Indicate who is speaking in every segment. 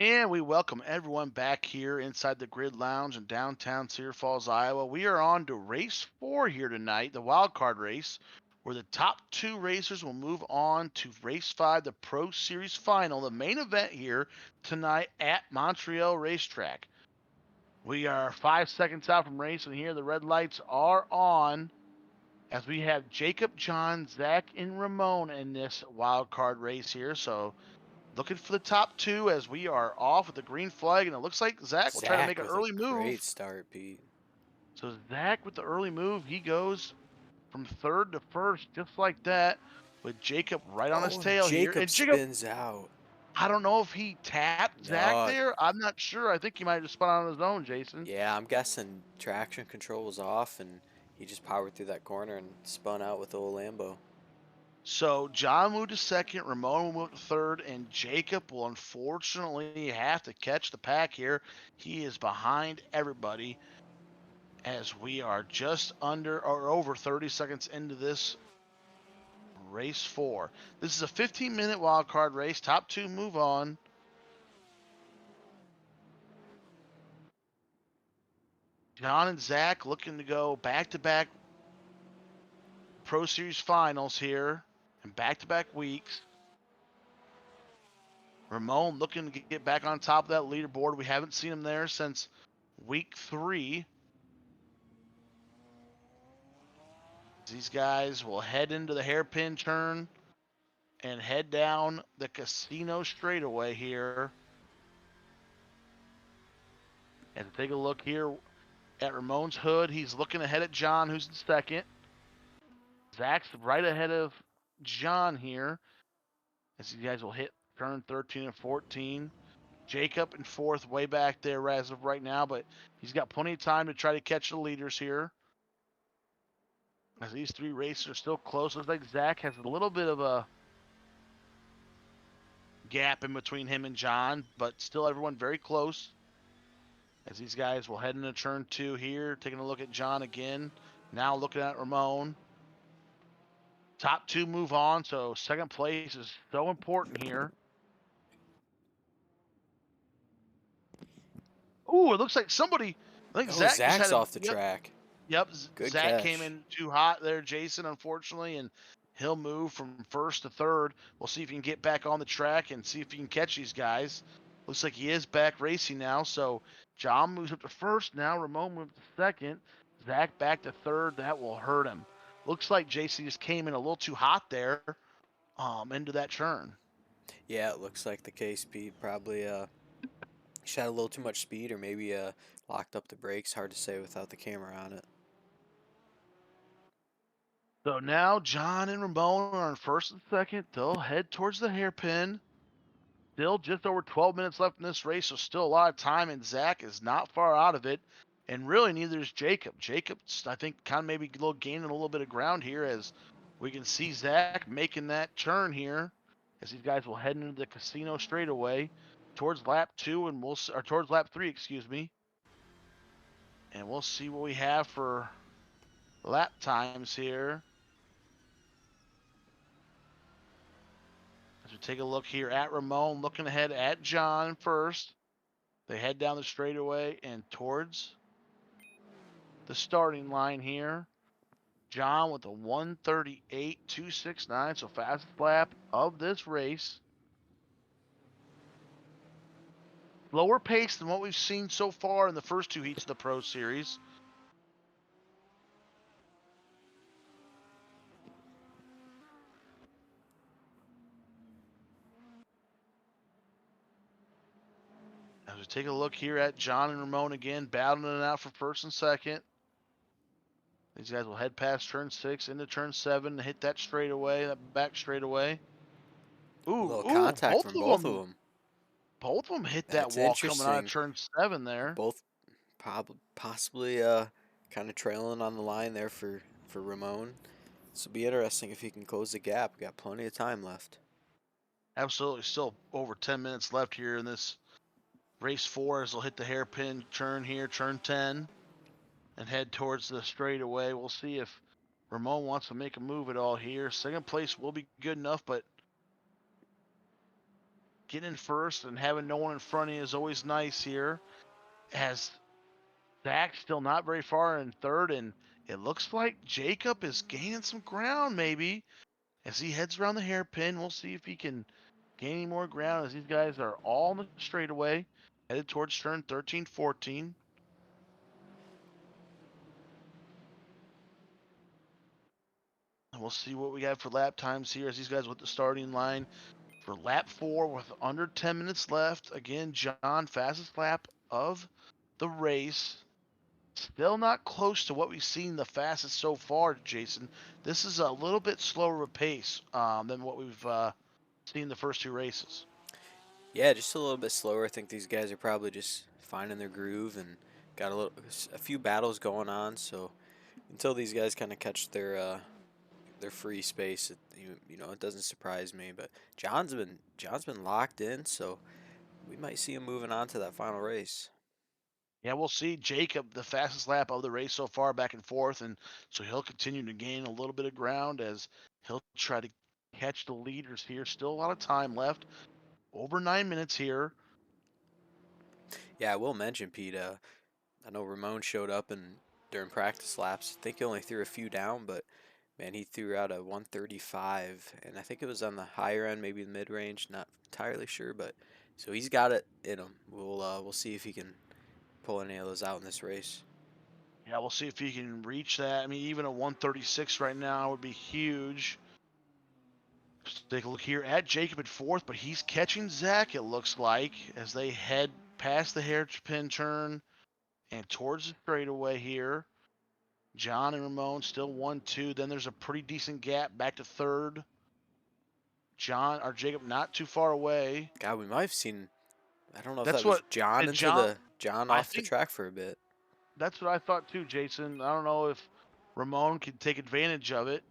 Speaker 1: And we welcome everyone back here inside the Grid Lounge in downtown Cedar Falls, Iowa. We are on to race 4 here tonight, the wild card race, where the top two racers will move on to race 5, the Pro Series final, the main event here tonight at Montreal Racetrack. We are 5 seconds out from racing here. The red lights are on as we have Jacob, John, Zach, and Ramon in this wild card race here. So looking for the top two as we are off with the green flag, and it looks like Zach will try to make
Speaker 2: Zach
Speaker 1: an
Speaker 2: with a
Speaker 1: early
Speaker 2: great
Speaker 1: move.
Speaker 2: start, Pete.
Speaker 1: So Zach with the early move, he goes from third to first just like that, with Jacob right on his
Speaker 2: Oh, and
Speaker 1: tail here.
Speaker 2: Jacob
Speaker 1: And Jacob,
Speaker 2: spins out.
Speaker 1: I don't know if he tapped Zach
Speaker 2: No,
Speaker 1: there. I'm not sure. I think he might have just spun on his own, Jason.
Speaker 2: yeah, I'm guessing traction control was off and he just powered through that corner and spun out with the old Lambo.
Speaker 1: So John moved to second, Ramon will move to third, and Jacob will unfortunately have to catch the pack here. He is behind everybody, as we are just under or over 30 seconds into this race 4. This is a 15-minute wild card race. Top two move on. John and Zach looking to go back-to-back Pro Series finals here and back-to-back weeks. Ramon looking to get back on top of that leaderboard. We haven't seen him there since week 3. These guys will head into the hairpin turn and head down the casino straightaway here. And take a look here at Ramon's hood. He's looking ahead at John, who's in second. Zach's right ahead of John here, as you guys will hit turn 13 and 14. Jacob in fourth, way back there as of right now, but he's got plenty of time to try to catch the leaders here. As these three races are still close, looks like Zach has a little bit of a gap in between him and John, but still everyone very close. As these guys will head into turn 2 here, taking a look at John again. Now looking at Ramon. Top two move on, so second place is so important here. Ooh, it looks like somebody. I think
Speaker 2: Oh,
Speaker 1: Zach just had
Speaker 2: Zach's
Speaker 1: a.
Speaker 2: off the
Speaker 1: Yep,
Speaker 2: track.
Speaker 1: yep.
Speaker 2: Good
Speaker 1: Zach came
Speaker 2: catch.
Speaker 1: in too hot there, Jason, unfortunately, and he'll move from first to third. We'll see if he can get back on the track and see if he can catch these guys. Looks like he is back racing now, so John moves up to first now. Ramon moves to second. Zach back to third. That will hurt him. Looks like JC just came in a little too hot there, into that turn.
Speaker 2: Yeah, it looks like the case, Pete. Probably shot a little too much speed or maybe locked up the brakes. Hard to say without the camera on it.
Speaker 1: So now John and Ramon are in first and second. They'll head towards the hairpin. Still just over 12 minutes left in this race, so still a lot of time, and Zach is not far out of it. And really, neither is Jacob. Jacob's, I think, kind of maybe gaining a little bit of ground here as we can see Zach making that turn here as these guys will head into the casino straightaway towards lap 2 and or towards lap 3, excuse me. And we'll see what we have for lap times here. As we take a look here at Ramon, looking ahead at John first. They head down the straightaway and towards the starting line here. John with a 138.269, so fastest lap of this race. Lower pace than what we've seen so far in the first two heats of the Pro Series. As we take a look here at John and Ramon again, battling it out for first and second. These guys will head past turn 6 into turn 7 and hit that straightaway, that back straightaway.
Speaker 2: A
Speaker 1: Ooh,
Speaker 2: little
Speaker 1: ooh,
Speaker 2: contact from both of them.
Speaker 1: both of them hit that
Speaker 2: That's
Speaker 1: wall coming out of
Speaker 2: interesting.
Speaker 1: turn 7 there.
Speaker 2: Both possibly kind of trailing on the line there for Ramon. This will be interesting if he can close the gap. Got plenty of time left.
Speaker 1: Absolutely, still over 10 minutes left here in this race 4 as they'll hit the hairpin turn here, turn 10, and head towards the straightaway. We'll see if Ramon wants to make a move at all here. Second place will be good enough, but getting in first and having no one in front of you is always nice here. As Zach still not very far in third, and it looks like Jacob is gaining some ground maybe as he heads around the hairpin. We'll see if he can gain any more ground as these guys are all in the straightaway, headed towards turn 13, 14. And we'll see what we got for lap times here as these guys with the starting line for lap 4 with under 10 minutes left. Again, John, fastest lap of the race. Still not close to what we've seen the fastest so far, Jason. This is a little bit slower of a pace than what we've seen the first 2 races.
Speaker 2: Yeah, just a little bit slower. I think these guys are probably just finding their groove and got a few battles going on. So until these guys kind of catch their free space, it doesn't surprise me. But John's been locked in, so we might see him moving on to that final race.
Speaker 1: Yeah, we'll see. Jacob, the fastest lap of the race so far, back and forth, and so he'll continue to gain a little bit of ground as he'll try to catch the leaders here. Still a lot of time left, over 9 minutes here.
Speaker 2: Yeah, I will mention, Pete. I know Ramon showed up and during practice laps. I think he only threw a few down, but man, he threw out a 135, and I think it was on the higher end, maybe the mid range. Not entirely sure, but so he's got it in him. We'll see if he can pull any of those out in this race.
Speaker 1: Yeah, we'll see if he can reach that. I mean, even a 136 right now would be huge. Just take a look here at Jacob at fourth, but he's catching Zach, it looks like, as they head past the hairpin turn and towards the straightaway here. John and Ramon still 1-2. Then there's a pretty decent gap back to third. John or Jacob not too far away.
Speaker 2: God, we might have seen. I don't know if
Speaker 1: That's
Speaker 2: that was
Speaker 1: what
Speaker 2: John
Speaker 1: and
Speaker 2: into
Speaker 1: John.
Speaker 2: the John
Speaker 1: I
Speaker 2: off the
Speaker 1: think
Speaker 2: track for a bit.
Speaker 1: that's what I thought too, Jason. I don't know if Ramon could take advantage of it,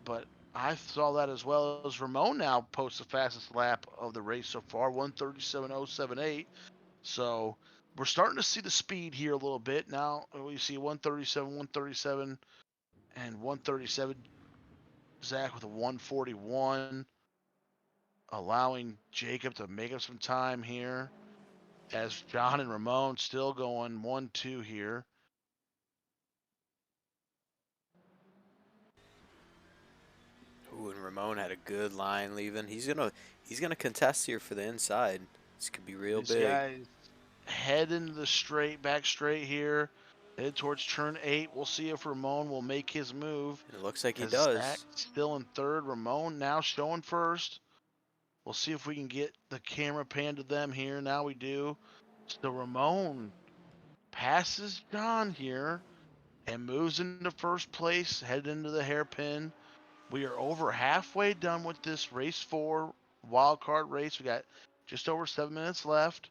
Speaker 1: but I saw that as well as Ramon now posts the fastest lap of the race so far, 137.078. So we're starting to see the speed here a little bit now. We see 137, 137, and 137. Zach with a 141, allowing Jacob to make up some time here. As John and Ramon still going 1-2 here.
Speaker 2: Ooh, and Ramon had a good line leaving. He's gonna contest here for the inside. This could be real
Speaker 1: These
Speaker 2: big.
Speaker 1: guys head into the straight, back straight here. Head towards turn 8. We'll see if Ramon will make his move.
Speaker 2: And it looks like he
Speaker 1: As Zach
Speaker 2: does.
Speaker 1: still in third. Ramon now showing first. We'll see if we can get the camera pan to them here. Now we do. So Ramon passes John here and moves into first place, headed into the hairpin. We are over halfway done with this race 4 wild card race. We got just over 7 minutes left.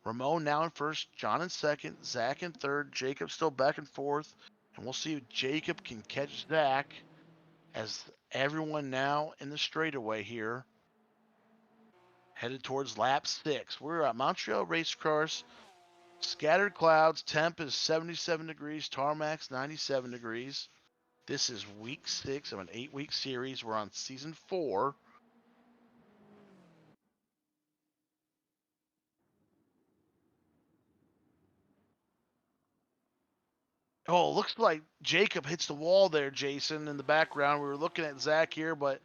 Speaker 1: Ramon now in first, John in second, Zach in third, Jacob still back and forth. And we'll see if Jacob can catch Zach as everyone now in the straightaway here, headed towards lap 6. We're at Montreal race course. Scattered clouds, temp is 77 degrees, tarmac's 97 degrees. This is week 6 of an 8-week series. We're on season 4. Oh, looks like Jacob hits the wall there, Jason, in the background. We were looking at Zach here, but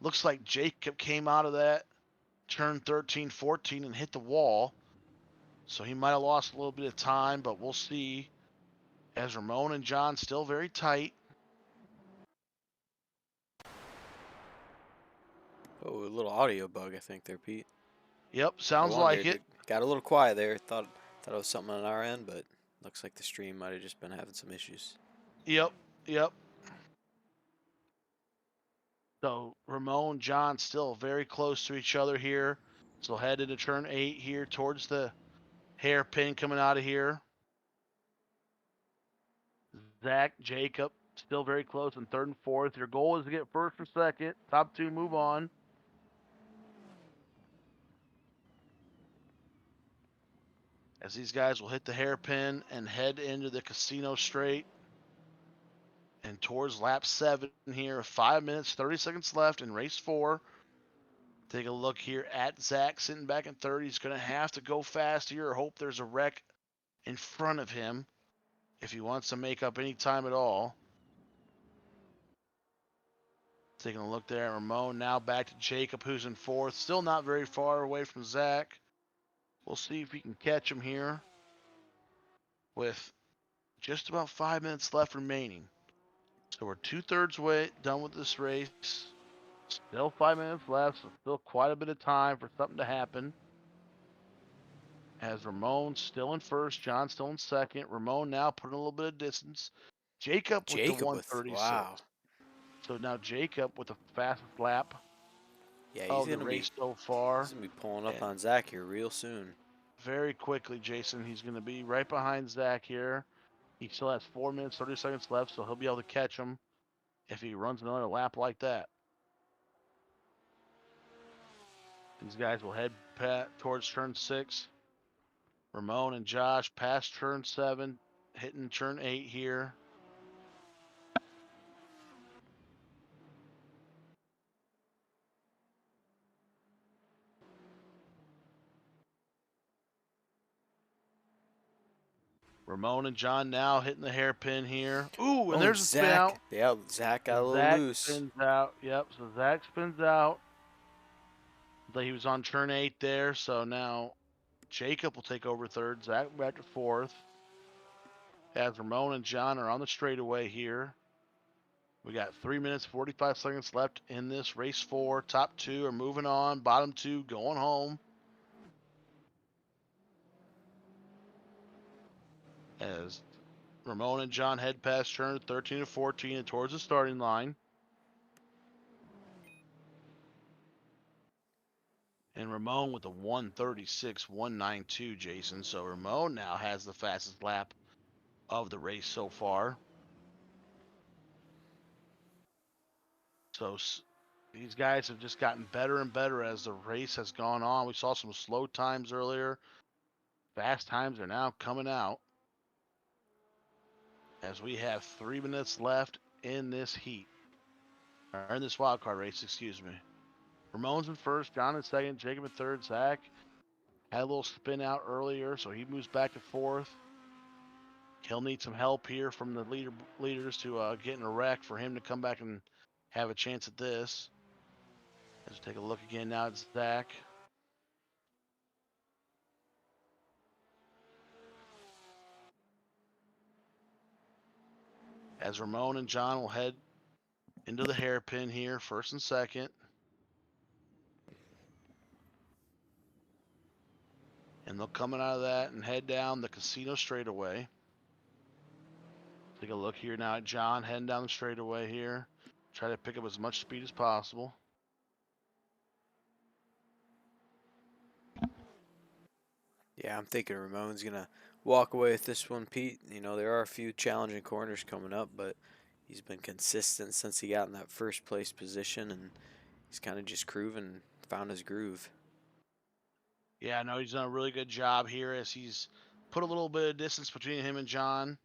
Speaker 1: looks like Jacob came out of that turn 13, 14 and hit the wall. So he might have lost a little bit of time, but we'll see. As Ramon and John still very tight.
Speaker 2: Oh, a little audio bug, I think there, Pete.
Speaker 1: Yep,
Speaker 2: I
Speaker 1: sounds like
Speaker 2: wondered.
Speaker 1: it.
Speaker 2: It got a little quiet there. Thought it was something on our end, but looks like the stream might have just been having some issues.
Speaker 1: Yep, yep. So Ramon, John still very close to each other here. So head into turn 8 here towards the hairpin coming out of here. Zach, Jacob, still very close in third and fourth. Your goal is to get first or second. Top 2 move on. As these guys will hit the hairpin and head into the casino straight. And towards lap 7 here, 5 minutes, 30 seconds left in race 4. Take a look here at Zach sitting back in third. He's going to have to go fast here or hope there's a wreck in front of him if he wants to make up any time at all. Taking a look there at Ramon. Now back to Jacob, who's in fourth. Still not very far away from Zach. We'll see if we can catch him here with just about 5 minutes left remaining. So we're 2/3 way done with this race. Still 5 minutes left, so still quite a bit of time for something to happen. As Ramon still in first, John still in second. Ramon now putting a little bit of distance. Jacob with the
Speaker 2: Jacob with
Speaker 1: 136.
Speaker 2: wow.
Speaker 1: So now Jacob with the fastest lap
Speaker 2: Yeah,
Speaker 1: of the race so
Speaker 2: he's
Speaker 1: far.
Speaker 2: gonna be pulling up
Speaker 1: And
Speaker 2: on Zach here real soon.
Speaker 1: very quickly, Jason, he's going to be right behind Zach here. He still has 4 minutes, 30 seconds left, so he'll be able to catch him if he runs another lap like that. These guys will head towards turn 6. Ramon and Josh past turn 7, hitting turn 8 here. Ramon and John now hitting the hairpin here. Ooh, and
Speaker 2: Oh, and
Speaker 1: there's a spin out.
Speaker 2: Zach. Yeah, Zach got a little
Speaker 1: Zach
Speaker 2: loose.
Speaker 1: spins out. Yep, so Zach spins out. He was on turn 8 there, so now Jacob will take over third. Zach back to fourth. As Ramon and John are on the straightaway here. We got 3 minutes, 45 seconds left in this race 4. Top 2 are moving on. Bottom 2 going home. As Ramon and John head past turn 13 and 14 and towards the starting line. And Ramon with a 136, 192, Jason. So Ramon now has the fastest lap of the race so far. So these guys have just gotten better and better as the race has gone on. We saw some slow times earlier. Fast times are now coming out. As we have 3 minutes left in this heat. Or in this wild card race, excuse me. Ramon's in first, John in second, Jacob in third, Zach had a little spin out earlier, so he moves back to fourth. He'll need some help here from the leaders to get in a wreck for him to come back and have a chance at this. Let's take a look again now at Zach. As Ramon and John will head into the hairpin here, first and second. And they'll come out of that and head down the casino straightaway. Take a look here now at John heading down the straightaway here. Try to pick up as much speed as possible.
Speaker 2: Yeah, I'm thinking Ramon's gonna walk away with this one, Pete. You know, there are a few challenging corners coming up, but he's been consistent since he got in that first place position, and he's kind of just grooving, found his groove.
Speaker 1: Yeah, I know he's done a really good job here as he's put a little bit of distance between him and John.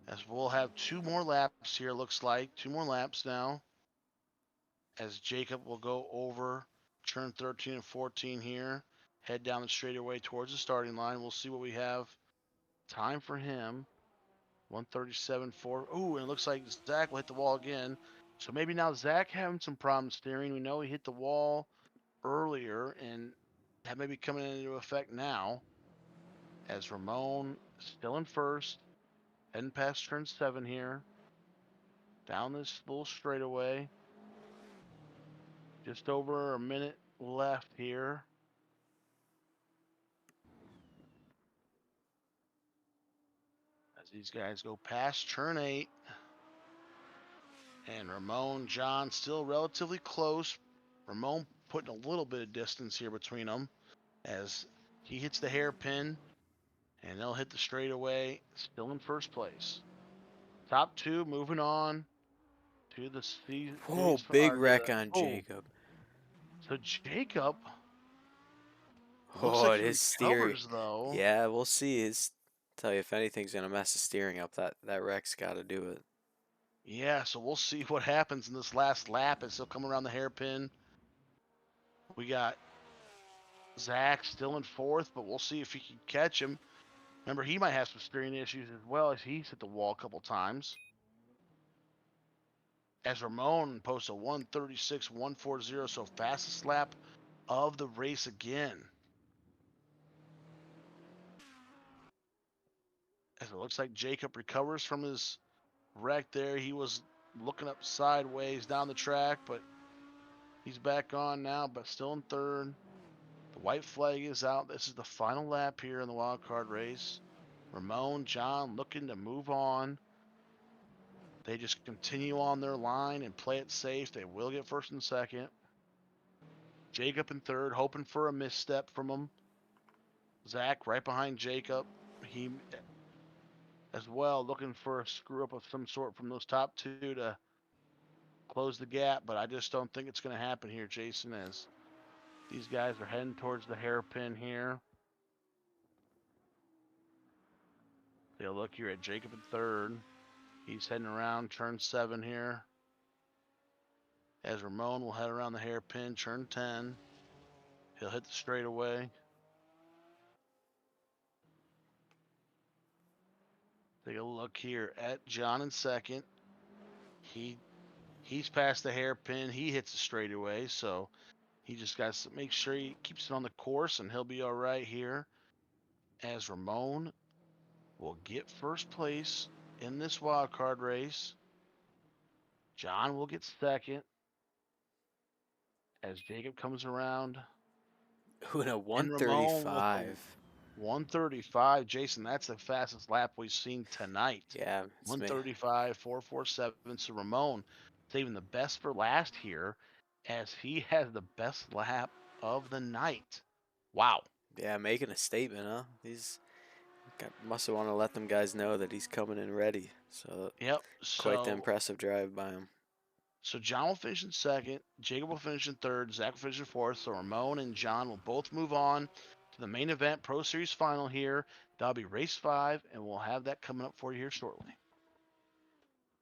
Speaker 1: As we'll have 2 more laps here, looks like. 2 more laps now. As Jacob will go over turn 13 and 14 here. Head down the straightaway towards the starting line. We'll see what we have. Time for him. 137.4. Ooh, and it looks like Zach will hit the wall again. So maybe now Zach having some problems steering. We know he hit the wall earlier, and that may be coming into effect now. As Ramon still in first, heading past turn 7 here. Down this little straightaway. Just over a minute left here. As these guys go past turn 8. And Ramon, John still relatively close. Ramon putting a little bit of distance here between them as he hits the hairpin and they'll hit the straightaway, still in first place. Top 2 moving on to the
Speaker 2: Whoa, big wreck on Jacob.
Speaker 1: So Jacob looks
Speaker 2: Oh,
Speaker 1: like
Speaker 2: it
Speaker 1: he
Speaker 2: is steering.
Speaker 1: recovers though.
Speaker 2: Yeah, we'll see. Tell you if anything's gonna mess the steering up, that wreck's got to do it.
Speaker 1: Yeah, so we'll see what happens in this last lap as he'll come around the hairpin. We got Zach still in fourth, but we'll see if he can catch him. Remember, he might have some steering issues as well as he's hit the wall a couple times. As Ramon posts a 136, 140, so fastest lap of the race again. As it looks like Jacob recovers from his wreck there. He was looking up sideways down the track, but he's back on now, but still in third. The white flag is out. This is the final lap here in the wild card race. Ramon, John looking to move on. They just continue on their line and play it safe. They will get first and second. Jacob in third, hoping for a misstep from him. Zach right behind Jacob. He as well looking for a screw up of some sort from those top two to close the gap, but I just don't think it's going to happen here, Jason, as these guys are heading towards the hairpin here. They'll look here at Jacob in third. He's heading around turn 7 here. As Ramon will head around the hairpin, turn 10. He'll hit the straightaway. Take a look here at John in second. He's past the hairpin. He hits the straightaway, so he just got to make sure he keeps it on the course, and he'll be all right here. As Ramon will get first place in this wild card race. John will get second as Jacob comes around.
Speaker 2: Ooh, and a
Speaker 1: And Ramon with a
Speaker 2: 135.
Speaker 1: 135. Jason, that's the fastest lap we've seen tonight.
Speaker 2: Yeah, it's me.
Speaker 1: 135, 447. So Ramon saving the best for last here as he has the best lap of the night. Wow.
Speaker 2: Yeah, making a statement, huh? He's must have want to let them guys know that he's coming in ready. So
Speaker 1: Yep.
Speaker 2: quite the impressive drive by him.
Speaker 1: So John will finish in second, Jacob will finish in third, Zach will finish in fourth. So Ramon and John will both move on to the main event Pro Series final here. That'll be race 5, and we'll have that coming up for you here shortly.